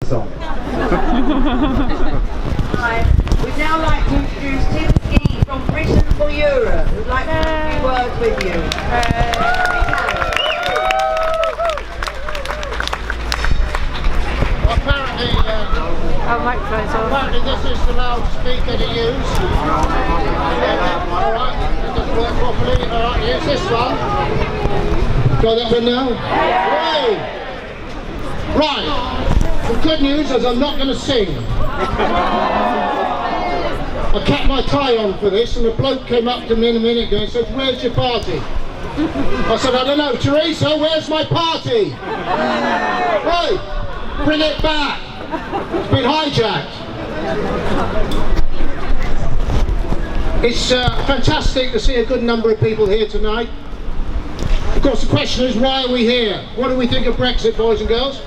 song. Hi. We'd now like to introduce Tim Ski from Britain4Europe, who'd like to have a few words with you. Apparently this is the loudspeaker to use. Alright, it doesn't work properly. Alright, use this one. Got that one now? Yay! Right, the good news is I'm not going to sing. I kept my tie on for this, and a bloke came up to me a minute ago and said, "Where's your party?" I said, "I don't know, Teresa, where's my party?" Right, bring it back. It's been hijacked. It's fantastic to see a good number of people here tonight. Of course, the question is, why are we here? What do we think of Brexit, boys and girls?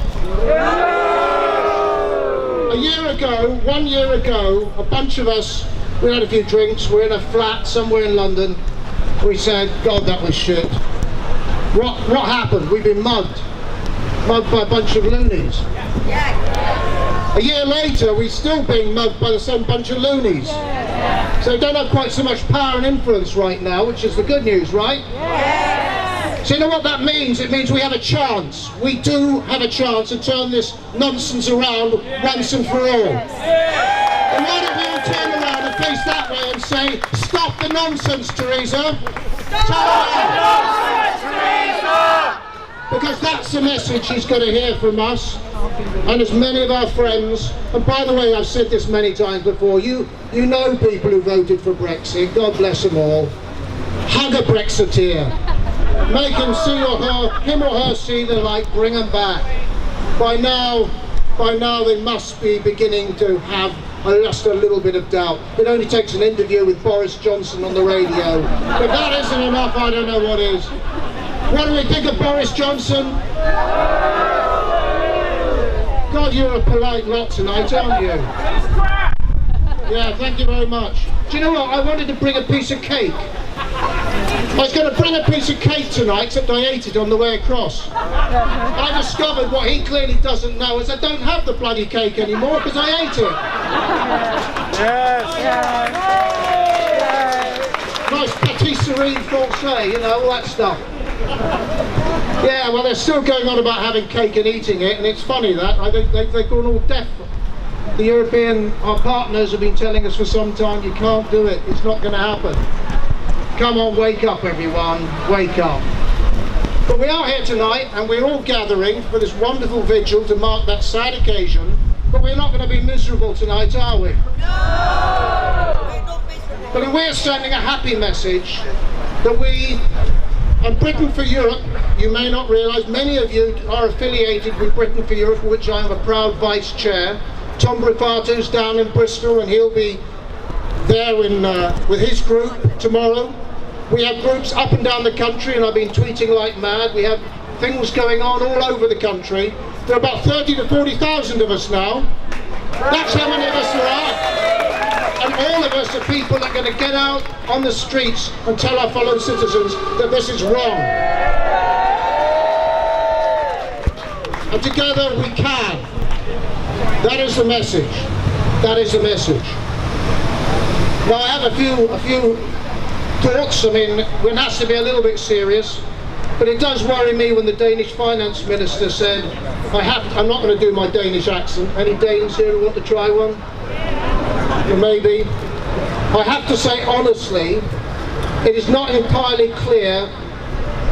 A year ago, 1 year ago, a bunch of us, we had a few drinks, we're in a flat somewhere in London. We said, God, that was shit. What happened? We've been mugged by a bunch of loonies. A year later, we're still being mugged by the same bunch of loonies. So we don't have quite so much power and influence right now, which is the good news, right? So you know what that means? It means we have a chance. We do have a chance to turn this nonsense around once and for all. And why don't we all turn around and face that way and say, stop the nonsense, Teresa. Stop the nonsense, Teresa! Because that's the message she's going to hear from us. And as many of our friends, and by the way, I've said this many times before, you know people who voted for Brexit, God bless them all. Hug a Brexiteer. Make him him or her see the light, bring them back. By now they must be beginning to have just a little bit of doubt. It only takes an interview with Boris Johnson on the radio. If that isn't enough, I don't know what is. What do we think of Boris Johnson? God, you're a polite lot tonight, aren't you? Yeah, thank you very much. Do you know what? I wanted to bring a piece of cake. I was going to bring a piece of cake tonight, except I ate it on the way across. I discovered what he clearly doesn't know is I don't have the bloody cake anymore because I ate it. Nice patisserie française, you know, all that stuff. Yeah, well, they're still going on about having cake and eating it, and it's funny that they've gone all deaf. The our partners have been telling us for some time, you can't do it, it's not going to happen. Come on, wake up everyone, wake up. But we are here tonight, and we're all gathering for this wonderful vigil to mark that sad occasion, but we're not going to be miserable tonight, are we? No! But we're sending a happy message that we, and Britain4Europe, you may not realise, many of you are affiliated with Britain4Europe, for which I am a proud vice chair. Tom Brifato's down in Bristol, and he'll be there with his group tomorrow. We have groups up and down the country, and I've been tweeting like mad. We have things going on all over the country. There are about 30 to 40,000 of us now. That's how many of us there are. And all of us are people that are going to get out on the streets and tell our fellow citizens that this is wrong. And together we can. That is the message. That is the message. Now I have a few thoughts. I mean, it has to be a little bit serious, but it does worry me when the Danish finance minister said, I'm not going to do my Danish accent. Any Danes here who want to try one? Or maybe. I have to say honestly, it is not entirely clear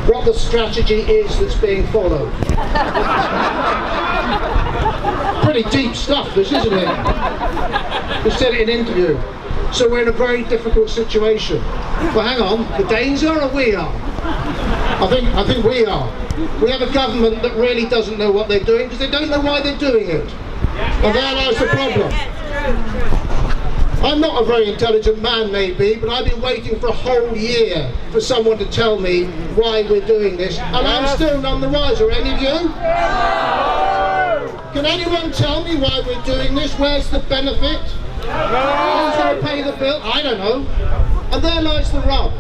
what the strategy is that's being followed. Pretty deep stuff this, isn't it? We said it in an interview. So we're in a very difficult situation. Well, hang on, the Danes are or we are? I think we are. We have a government that really doesn't know what they're doing because they don't know why they're doing it. And there lies the problem. I'm not a very intelligent man maybe, but I've been waiting for a whole year for someone to tell me why we're doing this, and I'm still none the wiser. Any of you? Can anyone tell me why we're doing this? Where's the benefit? Who's going to pay the bill? I don't know. And there lies the rub.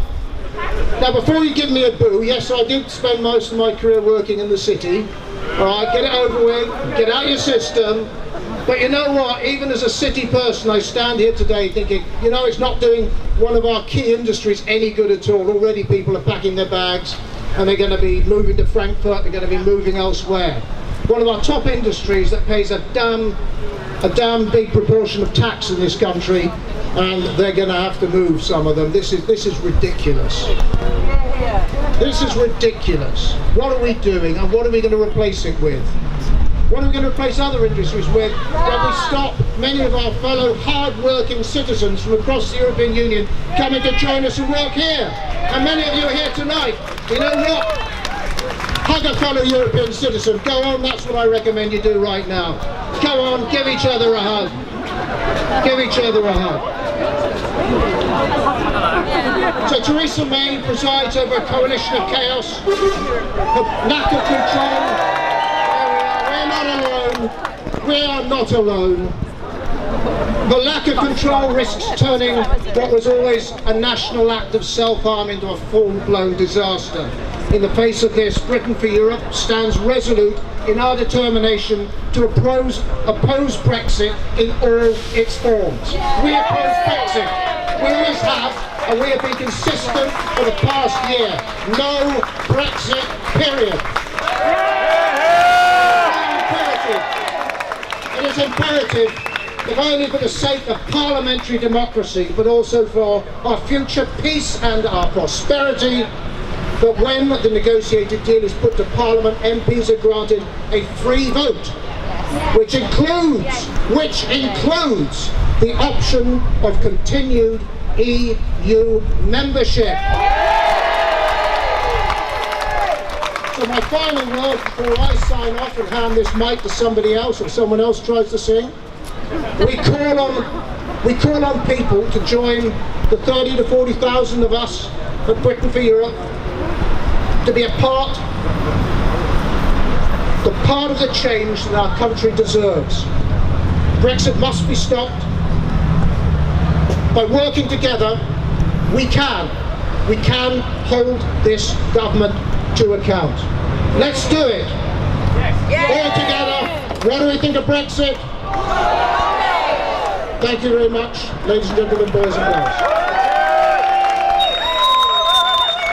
Now before you give me a boo, yes, I did spend most of my career working in the city, All right, get it over with, get out your system. But you know what, even as a city person, I stand here today thinking, you know, it's not doing one of our key industries any good at all. Already people are packing their bags and they're going to be moving to Frankfurt, they're going to be moving elsewhere. One of our top industries that pays a damn big proportion of tax in this country, and they're going to have to move some of them. This is ridiculous. This is ridiculous. What are we doing, and what are we going to replace it with? What are we going to replace other industries with when we stop many of our fellow hard-working citizens from across the European Union coming to join us and work here? And many of you are here tonight. You know what? Hug a fellow European citizen. Go on, that's what I recommend you do right now. Go on, give each other a hug. Give each other a hug. So Theresa May presides over a coalition of chaos, a lack of control. We are not alone. The lack of control risks turning what was always a national act of self-harm into a full-blown disaster. In the face of this, Britain4Europe stands resolute in our determination to oppose Brexit in all its forms. We oppose Brexit. We always have, and we have been consistent for the past year. No Brexit, period. It is imperative, not only for the sake of parliamentary democracy, but also for our future peace and our prosperity, that when the negotiated deal is put to Parliament, MPs are granted a free vote, which includes the option of continued EU membership. So my final word before I sign off and hand this mic to somebody else or someone else tries to sing, we call on people to join the 30 to 40,000 of us at Britain4Europe to be a part of the change that our country deserves. Brexit must be stopped. By working together, we can hold this government to account. Let's do it. All together. What do we think of Brexit? Thank you very much, ladies and gentlemen, boys and girls.